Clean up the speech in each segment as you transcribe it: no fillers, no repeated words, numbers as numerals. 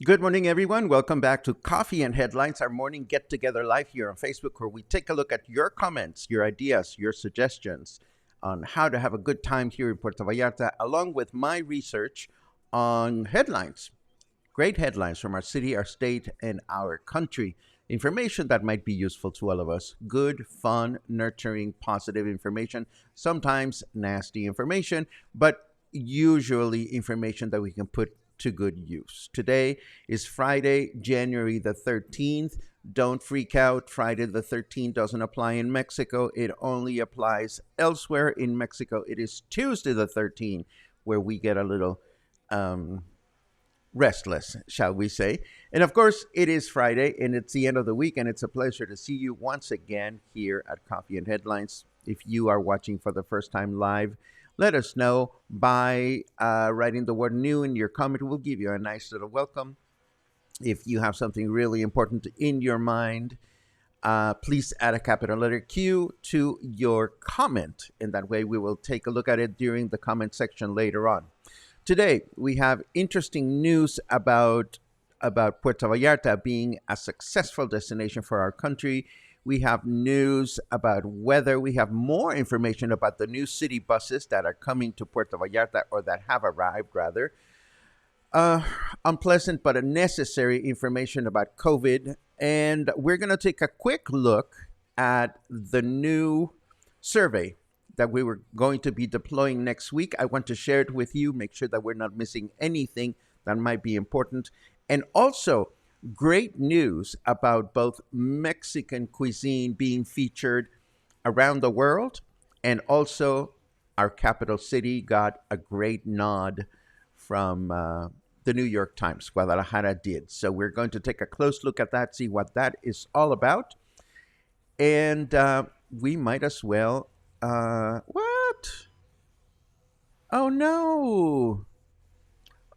Good morning, everyone. Welcome back to Coffee and Headlines, our morning get together live here on Facebook, where we take a look at your comments, your ideas, your suggestions on how to have a good time here in Puerto Vallarta, along with my research on headlines, great headlines from our city, our state, and our country. Information that might be useful to all of us. Good, fun, nurturing, positive information, sometimes nasty information, but usually information that we can put to good use. Today is Friday, January the 13th. Don't freak out. Friday the 13th doesn't apply in Mexico. It only applies elsewhere. In Mexico, it is Tuesday the 13th, where we get a little restless, shall we say. And of course, it is Friday, and it's the end of the week, and it's a pleasure to see you once again here at Coffee and Headlines. If you are watching for the first time live, let us know by writing the word new in your comment. We'll give you a nice little welcome. If you have something really important in your mind, please add a capital letter Q to your comment. In that way, we will take a look at it during the comment section later on. Today, we have interesting news about Puerto Vallarta being a successful destination for our country. We have news about weather. We have more information about the new city buses that are coming to Puerto Vallarta, or that have arrived, rather. Unpleasant but a necessary information about COVID. And we're going to take a quick look at the new survey that we were going to be deploying next week. I want to share it with you, make sure that we're not missing anything that might be important. And also, great news about both Mexican cuisine being featured around the world, and also our capital city got a great nod from the New York Times. Guadalajara did. So we're going to take a close look at that, see what that is all about. And we might as well... what? Oh, no.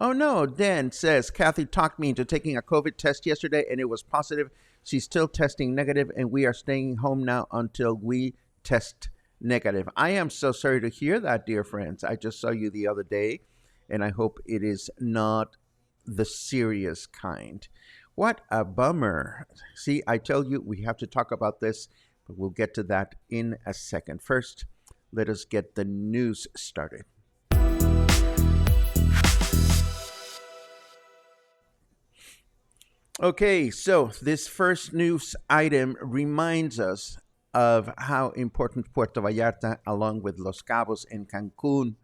Oh, no. Dan says, Kathy talked me into taking a COVID test yesterday, and it was positive. She's still testing negative, and we are staying home now until we test negative. I am so sorry to hear that, dear friends. I just saw you the other day, and I hope it is not the serious kind. What a bummer. See, I tell you, we have to talk about this, but we'll get to that in a second. First, let us get the news started. Okay, so this first news item reminds us of how important Puerto Vallarta, along with Los Cabos and Cancun,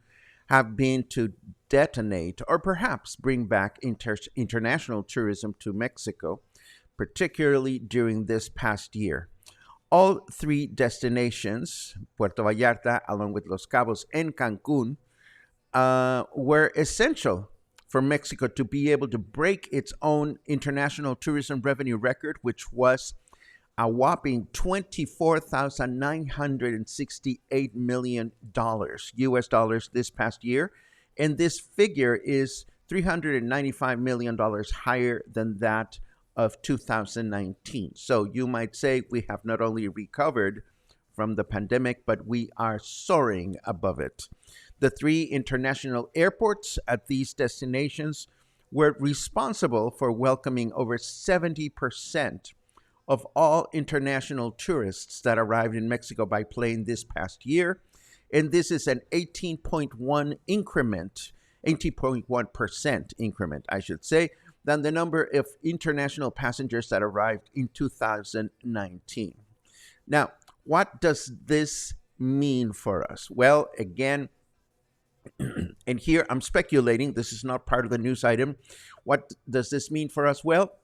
have been to detonate or perhaps bring back international tourism to Mexico, particularly during this past year. All three destinations, Puerto Vallarta, along with Los Cabos and Cancun, were essential for Mexico to be able to break its own international tourism revenue record, which was a whopping $24,968 million US dollars this past year. And this figure is $395 million higher than that of 2019. So you might say we have not only recovered from the pandemic, but we are soaring above it. The three international airports at these destinations were responsible for welcoming over 70% of all international tourists that arrived in Mexico by plane this past year. And this is an 18.1%, I should say, than the number of international passengers that arrived in 2019. Now, what does this mean for us? Well, again, and here I'm speculating, this is not part of the news item. What does this mean for us? Well,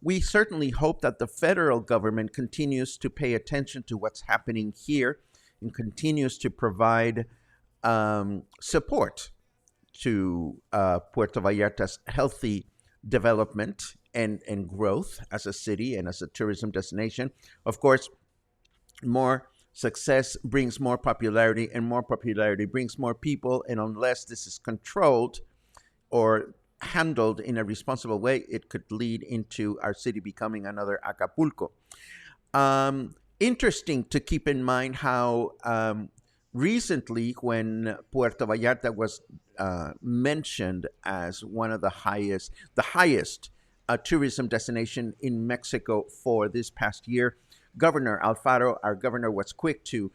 we certainly hope that the federal government continues to pay attention to what's happening here and continues to provide support to Puerto Vallarta's healthy development and growth as a city and as a tourism destination. Of course, more success brings more popularity, and more popularity brings more people. And unless this is controlled or handled in a responsible way, it could lead into our city becoming another Acapulco. Interesting to keep in mind how recently, when Puerto Vallarta was mentioned as one of the highest tourism destination in Mexico for this past year, Governor Alfaro, our governor, was quick to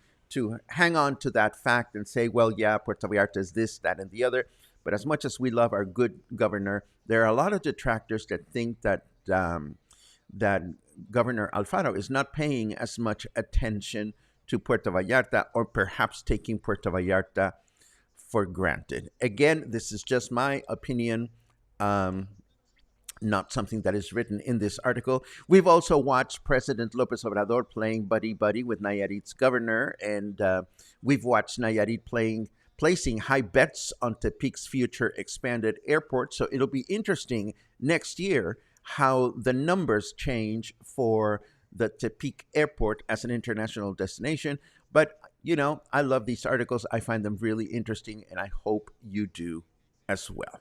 hang on to that fact and say, well, yeah, Puerto Vallarta is this, that, and the other. But as much as we love our good governor, there are a lot of detractors that think that that Governor Alfaro is not paying as much attention to Puerto Vallarta, or perhaps taking Puerto Vallarta for granted. Again, this is just my opinion, not something that is written in this article. We've also watched President Lopez Obrador playing buddy-buddy with Nayarit's governor, and we've watched Nayarit placing high bets on Tepic's future expanded airport. So it'll be interesting next year how the numbers change for the Tepic airport as an international destination. But, you know, I love these articles. I find them really interesting, and I hope you do as well.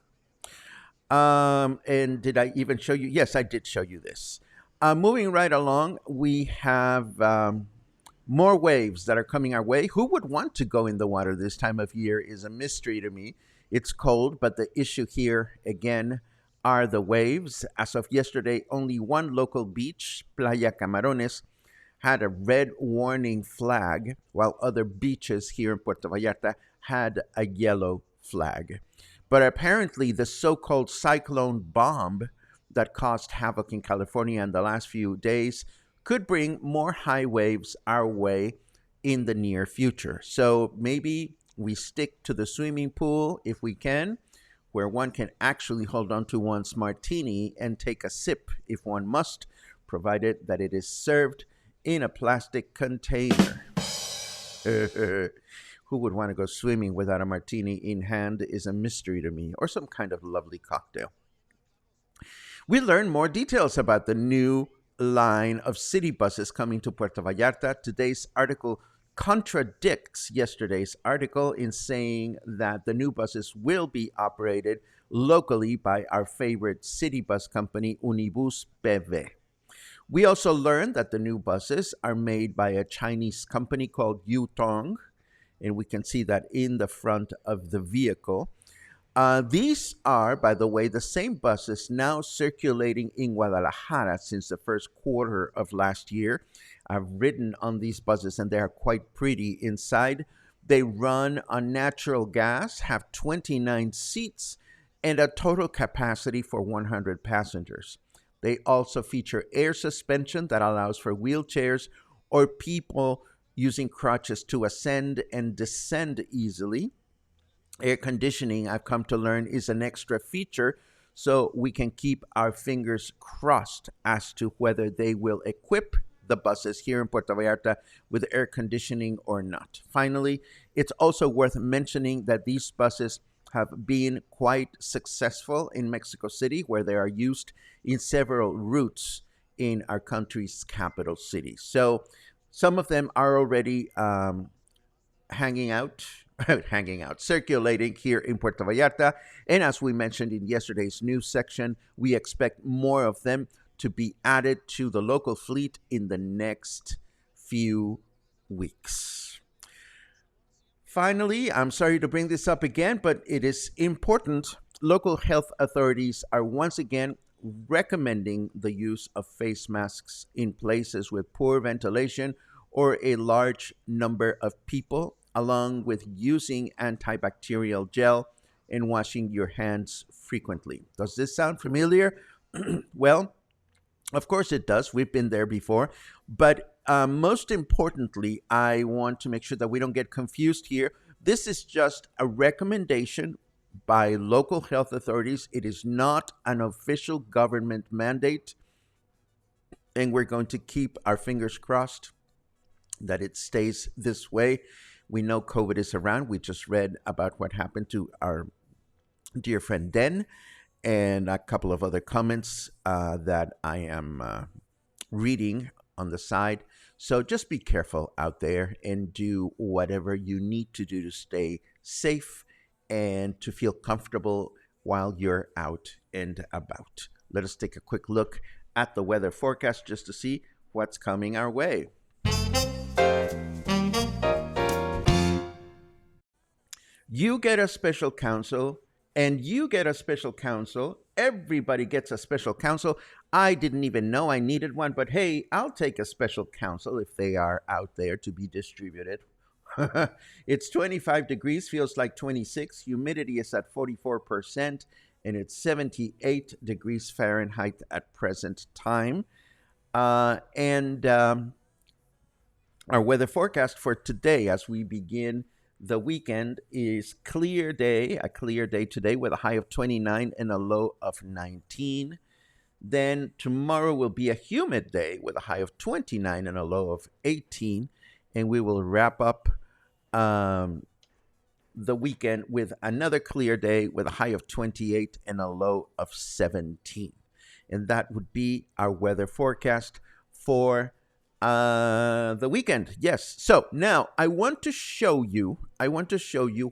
And did I even show you? Yes, I did show you this. Moving right along, we have more waves that are coming our way. Who would want to go in the water this time of year is a mystery to me. It's cold, but the issue here, again, are the waves. As of yesterday, only one local beach, Playa Camarones, had a red warning flag, while other beaches here in Puerto Vallarta had a yellow flag. But apparently, the so-called cyclone bomb that caused havoc in California in the last few days could bring more high waves our way in the near future. So maybe we stick to the swimming pool if we can, where one can actually hold on to one's martini and take a sip if one must, provided that it is served in a plastic container. Who would want to go swimming without a martini in hand is a mystery to me, or some kind of lovely cocktail. We learned more details about the new line of city buses coming to Puerto Vallarta. Today's article contradicts yesterday's article in saying that the new buses will be operated locally by our favorite city bus company, Unibus PV. We also learned that the new buses are made by a Chinese company called Yutong, and we can see that in the front of the vehicle. These are, by the way, the same buses now circulating in Guadalajara since the first quarter of last year. I've ridden on these buses, and they are quite pretty inside. They run on natural gas, have 29 seats, and a total capacity for 100 passengers. They also feature air suspension that allows for wheelchairs or people using crutches to ascend and descend easily. Air conditioning, I've come to learn, is an extra feature, so we can keep our fingers crossed as to whether they will equip the buses here in Puerto Vallarta with air conditioning or not. Finally, it's also worth mentioning that these buses have been quite successful in Mexico City, where they are used in several routes in our country's capital city. So some of them are already hanging out, hanging out, circulating here in Puerto Vallarta. And as we mentioned in yesterday's news section, we expect more of them to be added to the local fleet in the next few weeks. Finally, I'm sorry to bring this up again, but it is important. Local health authorities are once again recommending the use of face masks in places with poor ventilation or a large number of people, along with using antibacterial gel and washing your hands frequently. Does this sound familiar? Well, of course it does. We've been there before. But most importantly, I want to make sure that we don't get confused here. This is just a recommendation by local health authorities. It is not an official government mandate. And we're going to keep our fingers crossed that it stays this way. We know COVID is around. We just read about what happened to our dear friend Den and a couple of other comments that I am reading on the side. So just be careful out there and do whatever you need to do to stay safe and to feel comfortable while you're out and about. Let us take a quick look at the weather forecast just to see what's coming our way. You get a special counsel, and you get a special counsel. Everybody gets a special counsel. I didn't even know I needed one, but hey, I'll take a special counsel if they are out there to be distributed. It's 25 degrees, feels like 26. Humidity is at 44%, and it's 78 degrees Fahrenheit at present time. And our weather forecast for today as we begin the weekend is a clear day today with a high of 29 and a low of 19. Then tomorrow will be a humid day with a high of 29 and a low of 18. And we will wrap up the weekend with another clear day with a high of 28 and a low of 17. And that would be our weather forecast for the weekend. Yes. So now I want to show you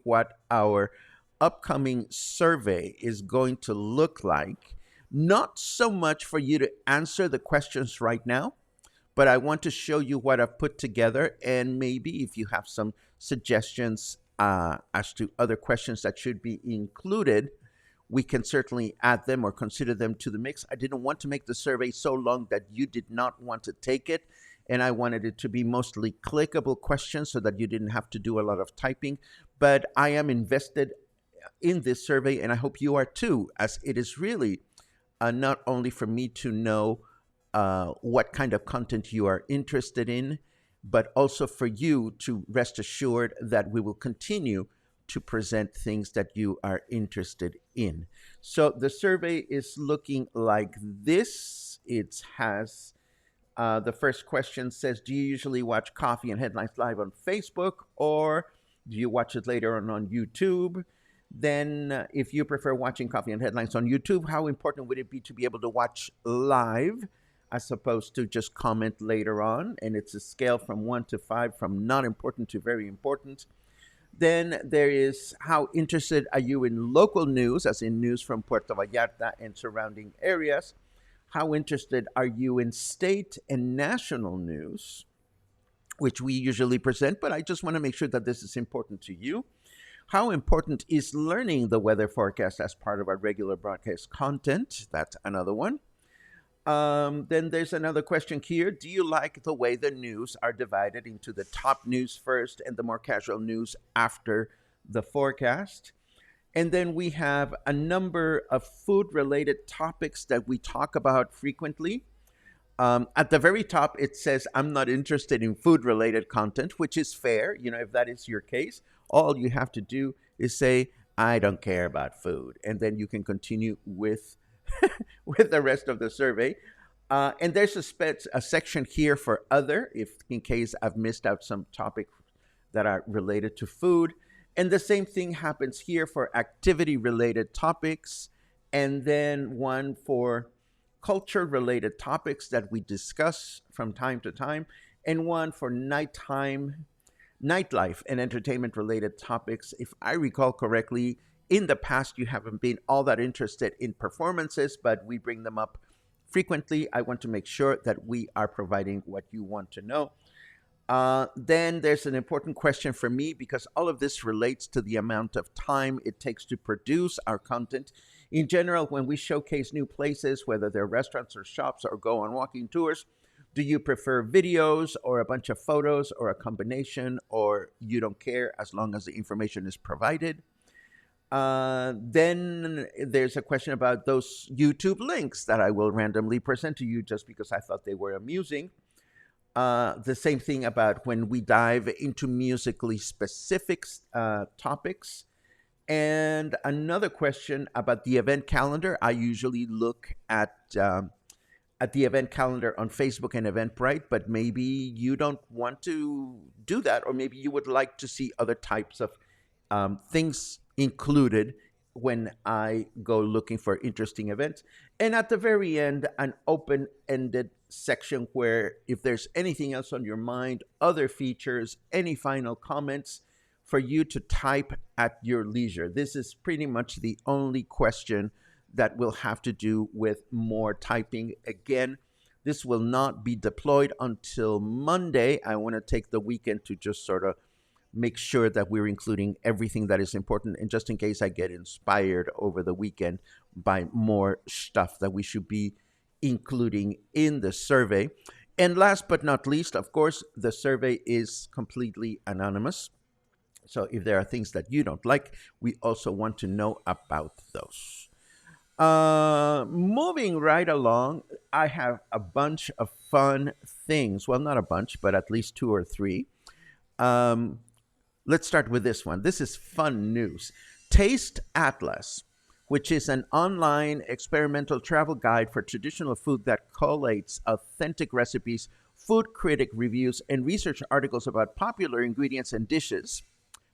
what our upcoming survey is going to look like. Not so much for you to answer the questions right now, but I want to show you what I've put together, and maybe if you have some suggestions as to other questions that should be included, we can certainly add them or consider them to the mix. I didn't want to make the survey so long that you did not want to take it, and I wanted it to be mostly clickable questions so that you didn't have to do a lot of typing. But I am invested in this survey, and I hope you are too, as it is really not only for me to know what kind of content you are interested in, but also for you to rest assured that we will continue to present things that you are interested in. So the survey is looking like this. It has the first question says, do you usually watch Coffee and Headlines live on Facebook, or do you watch it later on YouTube? Then if you prefer watching Coffee and Headlines on YouTube, how important would it be to be able to watch live as opposed to just comment later on? And it's a scale from 1 to 5, from not important to very important. Then there is, how interested are you in local news, as in news from Puerto Vallarta and surrounding areas? How interested are you in state and national news, which we usually present, but I just want to make sure that this is important to you. How important is learning the weather forecast as part of our regular broadcast content? That's another one. Then there's another question here. Do you like the way the news are divided into the top news first and the more casual news after the forecast? And then we have a number of food-related topics that we talk about frequently. At the very top, it says, I'm not interested in food-related content, which is fair. You know, if that is your case, all you have to do is say, I don't care about food. And then you can continue with, with the rest of the survey. And there's a section here for other, if in case I've missed out some topics that are related to food. And the same thing happens here for activity-related topics, and then one for culture-related topics that we discuss from time to time, and one for nighttime nightlife and entertainment related topics. If I recall correctly, in the past, you haven't been all that interested in performances, but we bring them up frequently. I want to make sure that we are providing what you want to know. Then there's an important question for me because all of this relates to the amount of time it takes to produce our content. In general, when we showcase new places, whether they're restaurants or shops or go on walking tours, do you prefer videos or a bunch of photos or a combination, or you don't care as long as the information is provided? Then there's a question about those YouTube links that I will randomly present to you just because I thought they were amusing. The same thing about when we dive into musically specific topics. And another question about the event calendar. I usually look at the event calendar on Facebook and Eventbrite, but maybe you don't want to do that, or maybe you would like to see other types of things included when I go looking for interesting events. And at the very end, an open ended section where if there's anything else on your mind, other features, any final comments for you to type at your leisure. This is pretty much the only question that will have to do with more typing. Again, this will not be deployed until Monday. I want to take the weekend to just sort of make sure that we're including everything that is important. And just in case I get inspired over the weekend by more stuff that we should be including in the survey. And last but not least, of course, the survey is completely anonymous. So if there are things that you don't like, we also want to know about those. Moving right along, I have a bunch of fun things. Well, not a bunch, but at least two or three. Um, let's start with this one. This is fun news. Taste Atlas, which is an online experimental travel guide for traditional food that collates authentic recipes, food critic reviews, and research articles about popular ingredients and dishes.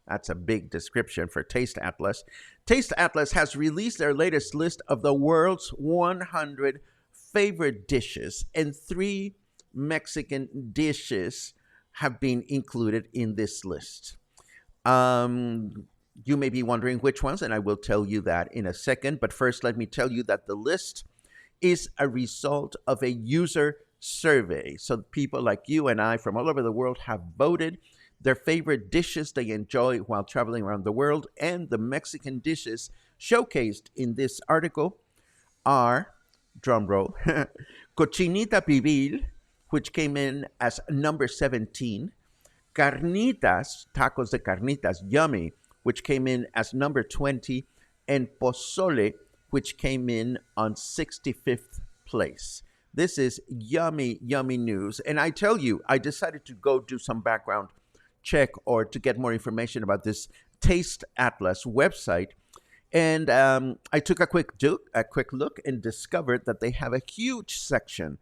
That's a big description for Taste Atlas. Taste Atlas has released their latest list of the world's 100 favorite dishes, and 3 Mexican dishes have been included in this list. You may be wondering which ones, and I will tell you that in a second. But first, let me tell you that the list is a result of a user survey. So people like you and I from all over the world have voted their favorite dishes they enjoy while traveling around the world, and the Mexican dishes showcased in this article are, drumroll, cochinita pibil, which came in as number 17, carnitas, tacos de carnitas, yummy, which came in as number 20, and pozole, which came in on 65th place. This is yummy, yummy news. And I tell you, I decided to go do some background check or to get more information about this Taste Atlas website. And I took a quick look and discovered that they have a huge section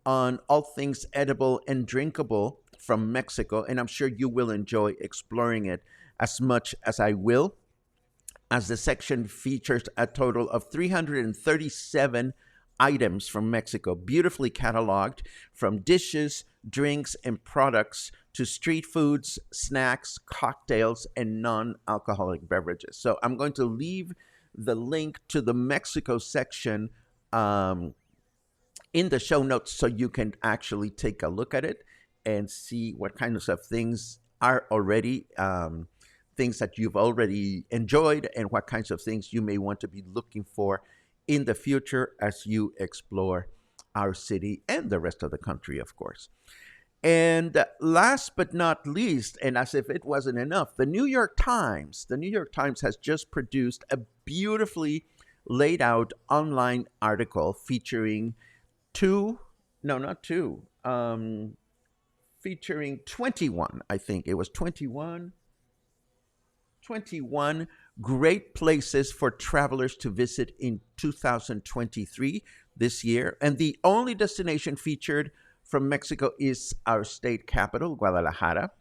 on all things edible and drinkable from Mexico. And I'm sure you will enjoy exploring it as much as I will, as the section features a total of 337 items from Mexico, beautifully cataloged, from dishes, drinks, and products to street foods, snacks, cocktails, and non-alcoholic beverages. So I'm going to leave the link to the Mexico section in the show notes so you can actually take a look at it and see what kinds of things are already things that you've already enjoyed and what kinds of things you may want to be looking for in the future as you explore our city and the rest of the country, of course. And last but not least, and as if it wasn't enough, the New York Times has just produced a beautifully laid out online article featuring featuring 21, I think it was 21 great places for travelers to visit in 2023, this year. And the only destination featured from Mexico is our state capital, Guadalajara.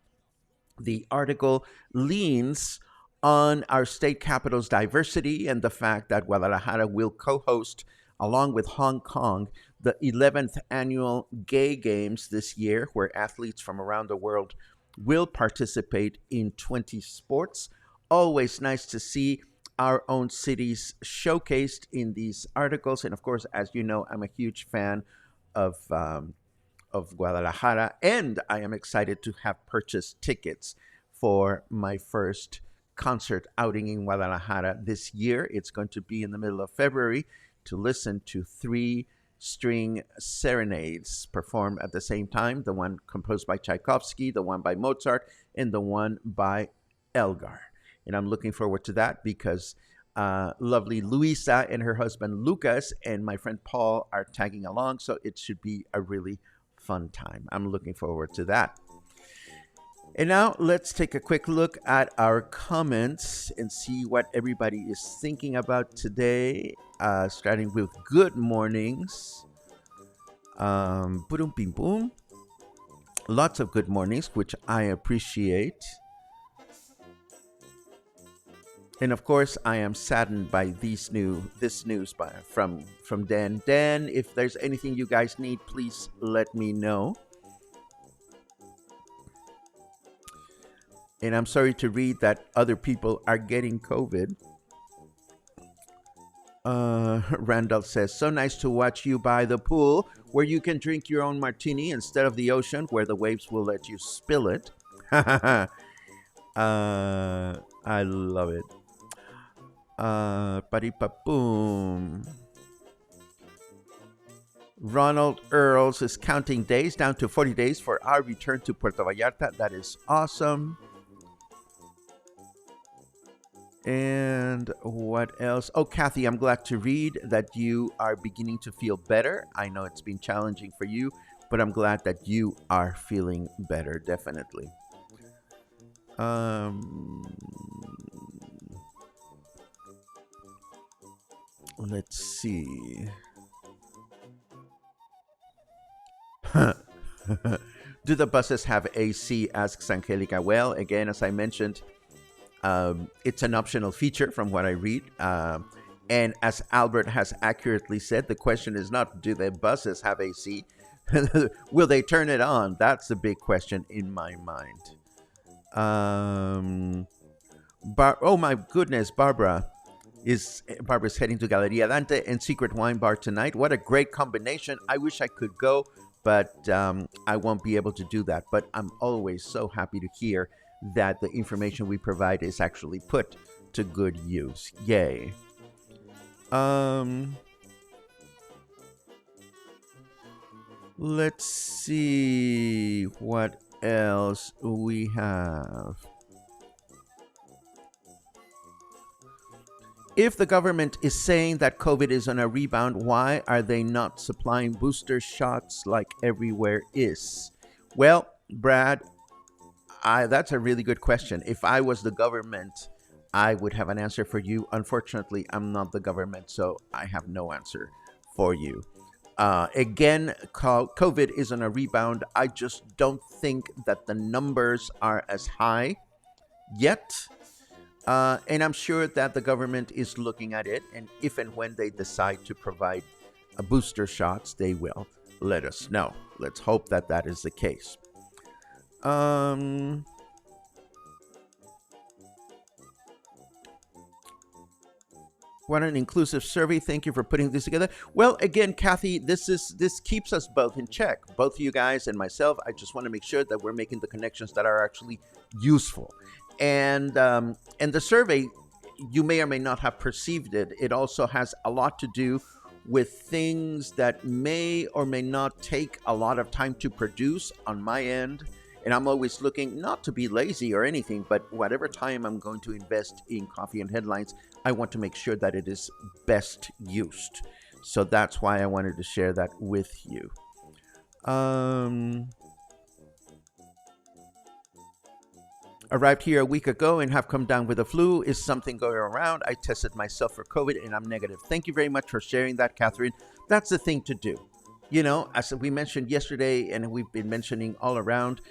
The article leans on our state capital's diversity and the fact that Guadalajara will co-host, along with Hong Kong, the 11th annual Gay Games this year, where athletes from around the world will participate in 20 sports. Always nice to see our own cities showcased in these articles. And of course, as you know, I'm a huge fan of Guadalajara, and I am excited to have purchased tickets for my first concert outing in Guadalajara this year. It's going to be in the middle of February to listen to three string serenades performed at the same time, the one composed by Tchaikovsky, the one by Mozart, and the one by Elgar. And I'm looking forward to that because lovely Luisa and her husband Lucas and my friend Paul are tagging along, so it should be a really fun time. I'm looking forward to that. And now let's take a quick look at our comments and see what everybody is thinking about today. Starting with good mornings. Boom, bim, boom. Lots of good mornings, which I appreciate. And of course, I am saddened by this news from Dan. Dan, if there's anything you guys need, please let me know. And I'm sorry to read that other people are getting COVID. Randall says, so nice to watch you by the pool where you can drink your own martini instead of the ocean where the waves will let you spill it. I love it. Boom. Ronald Earls is counting days down to 40 days for our return to Puerto Vallarta. That is awesome. And what else? Oh, Kathy, I'm glad to read that you are beginning to feel better. I know it's been challenging for you, but I'm glad that you are feeling better, definitely. Let's see. Do the buses have AC? Asks Angelica. Well, again, as I mentioned, it's an optional feature from what I read. And as Albert has accurately said, the question is not do the buses have AC? Will they turn it on? That's the big question in my mind. Oh my goodness, Barbara's heading to Galeria Dante and Secret Wine Bar tonight. What a great combination. I wish I could go, but I won't be able to do that. But I'm always so happy to hear that the information we provide is actually put to good use. Yay. Let's see what else we have. If the government is saying that COVID is on a rebound, why are they not supplying booster shots like everywhere is? Well, Brad, that's a really good question. If I was the government, I would have an answer for you. Unfortunately, I'm not the government, so I have no answer for you. Again, COVID is on a rebound. I just don't think that the numbers are as high yet. And I'm sure that the government is looking at it. And if and when they decide to provide booster shots, they will let us know. Let's hope that that is the case. What an inclusive survey. Thank you for putting this together. Well, again, Kathy, this keeps us both in check. Both you guys and myself. I just want to make sure that we're making the connections that are actually useful. And the survey, you may or may not have perceived it. It also has a lot to do with things that may or may not take a lot of time to produce on my end. And I'm always looking not to be lazy or anything, but whatever time I'm going to invest in Coffee and Headlines, I want to make sure that it is best used. So that's why I wanted to share that with you. Arrived here a week ago and have come down with the flu. Is something going around? I tested myself for COVID and I'm negative. Thank you very much for sharing that, Catherine. That's the thing to do. You know, as we mentioned yesterday and we've been mentioning all around,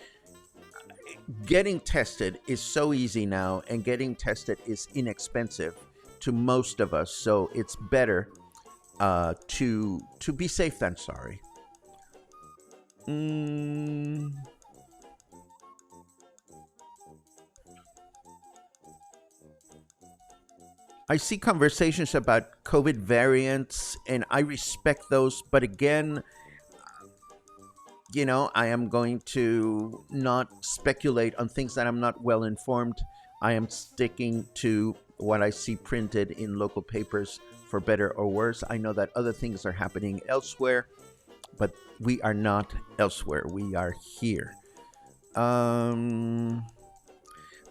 getting tested is so easy now, and getting tested is inexpensive to most of us. So it's better to be safe than sorry. I see conversations about COVID variants, and I respect those. But again, I am going to not speculate on things that I'm not well informed. I am sticking to what I see printed in local papers, for better or worse. I know that other things are happening elsewhere, but we are not elsewhere. We are here. Um,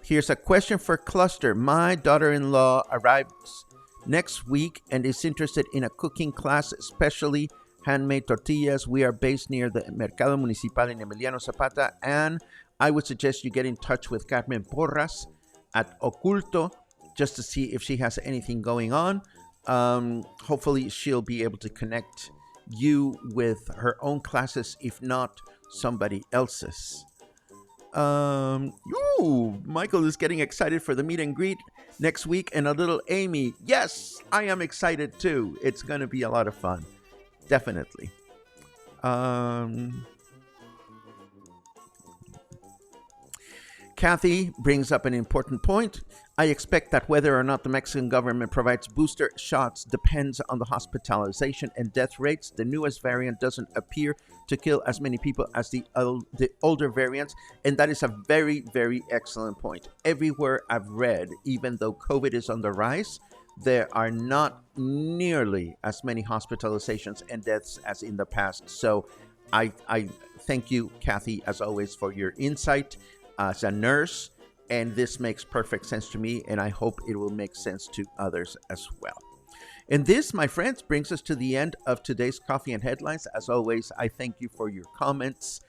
Here's a question for Cluster. My daughter in law arrives next week and is interested in a cooking class, especially handmade tortillas. We are based near the Mercado Municipal in Emiliano Zapata, and I would suggest you get in touch with Carmen Porras at Oculto just to see if she has anything going on. Hopefully, she'll be able to connect you with her own classes, if not somebody else's. Michael is getting excited for the meet and greet next week, and a little Amy. Yes, I am excited too. It's going to be a lot of fun. Definitely. Kathy brings up an important point. I expect that whether or not the Mexican government provides booster shots depends on the hospitalization and death rates. The newest variant doesn't appear to kill as many people as the older variants, and that is a very, very excellent point. Everywhere I've read, even though COVID is on the rise, there are not nearly as many hospitalizations and deaths as in the past. So I thank you, Kathy, as always, for your insight as a nurse, and this makes perfect sense to me, and I hope it will make sense to others as well. And this, my friends, brings us to the end of today's Coffee and Headlines. As always, I thank you for your comments,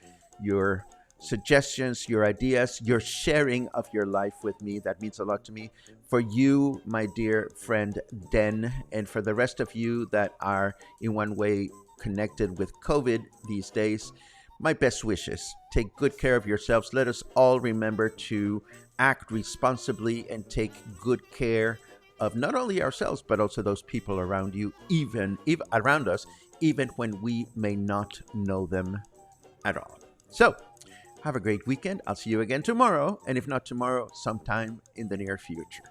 your suggestions, your ideas, your sharing of your life with me. That means a lot to me. For you, my dear friend Den, and for the rest of you that are in one way connected with COVID these days, my best wishes. Take good care of yourselves. Let us all remember to act responsibly and take good care of not only ourselves, but also those people around you, even around us, even when we may not know them at all. So, have a great weekend. I'll see you again tomorrow, and if not tomorrow, sometime in the near future.